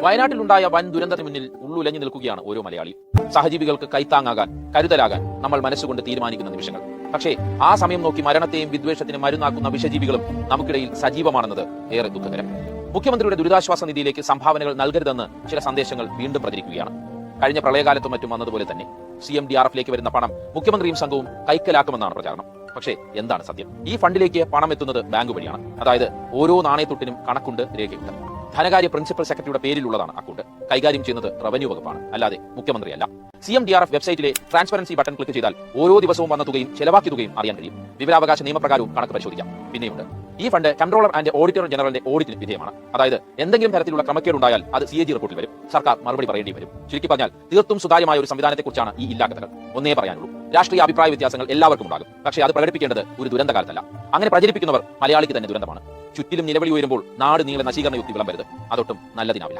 വയനാട്ടിലുണ്ടായ വൻ ദുരന്തത്തിന് മുന്നിൽ ഉള്ളുലഞ്ഞു നിൽക്കുകയാണ് ഓരോ മലയാളിയും. സഹജീവികൾക്ക് കൈത്താങ്ങാകാൻ, കരുതലാകാൻ നമ്മൾ മനസ്സുകൊണ്ട് തീരുമാനിക്കുന്ന നിമിഷങ്ങൾ. പക്ഷേ ആ സമയം നോക്കി മരണത്തെയും വിദ്വേഷത്തിനും മരുന്നാക്കുന്ന വിഷജീവികളും നമുക്കിടയിൽ സജീവമാണെന്നത് ഏറെ ദുഃഖകരം. മുഖ്യമന്ത്രിയുടെ ദുരിതാശ്വാസ നിധിയിലേക്ക് സംഭാവനകൾ നൽകരുതെന്ന് ചില സന്ദേശങ്ങൾ വീണ്ടും പ്രചരിക്കുകയാണ്. കഴിഞ്ഞ പ്രളയകാലത്തും മറ്റും വന്നതുപോലെ തന്നെ CMDRFലേക്ക് വരുന്ന പണം മുഖ്യമന്ത്രിയും സംഘവും കൈക്കലാക്കുമെന്നാണ് പ്രചാരണം. പക്ഷേ എന്താണ് സത്യം? ഈ ഫണ്ടിലേക്ക് പണം എത്തുന്നത് ബാങ്ക് വഴിയാണ്. അതായത് ഓരോ നാണയത്തൊട്ടിനും കണക്കുണ്ട്, രേഖയുണ്ട്. ധനകാര്യ പ്രിൻസിപ്പൽ സെക്രട്ടറിയുടെ പേരിലുള്ളതാണ് അക്കൗണ്ട്. കൈകാര്യം ചെയ്യുന്നത് റവന്യൂ വകുപ്പാണ്, അല്ലാതെ മുഖ്യമന്ത്രിയല്ല. CMDRF വെബ്സൈറ്റിലെ ട്രാൻസ്പെറൻസി ബട്ടൺ ക്ലിക്ക് ചെയ്താൽ ഓരോ ദിവസവും വന്ന തുകയും ചെലവാക്കിയ തുകയും അറിയാൻ കഴിയും. വിവരാവകാശ നിയമപ്രകാരവും കണക്ക് പരിശോധിക്കാം. പിന്നെയുണ്ട്, ഈ ഫണ്ട് കൺട്രോളർ ആൻഡ് ഓഡിറ്റർ ജനറലിന്റെ ഓഡിറ്റിന് വിധേയമാണ്. അതായത് എന്തെങ്കിലും തരത്തിലുള്ള ക്രമക്കേടുണ്ടായാൽ അത് CAG റിപ്പോർട്ടിൽ വരും. സർക്കാർ മറുപടി പറയേണ്ടി വരും. ചുരുക്കി പറഞ്ഞാൽ തീർത്തും സുതാര്യമായ ഒരു സംവിധാനത്തെക്കുറിച്ചാണ് ഈ ഇല്ലാക്കഥകൾ. ഒന്നേ പറയാനുള്ളൂ, രാഷ്ട്രീയ അഭിപ്രായ വ്യത്യാസങ്ങൾ എല്ലാവർക്കും ഉണ്ടാകും. പക്ഷേ അത് പ്രകടിപ്പിക്കേണ്ടത് ഒരു ദുരന്തകാലത്തല്ല. അങ്ങനെ പ്രചരിപ്പിക്കുന്നവർ മലയാളിക്ക് തന്നെ ദുരന്തമാണ്. ചുറ്റിലും നിലവിളി ഉയരുമ്പോൾ നാട് നീളെ നശീകരണ യുക്തി വിളമ്പരുത്. അതൊട്ടും നല്ലതിനാവില്ല.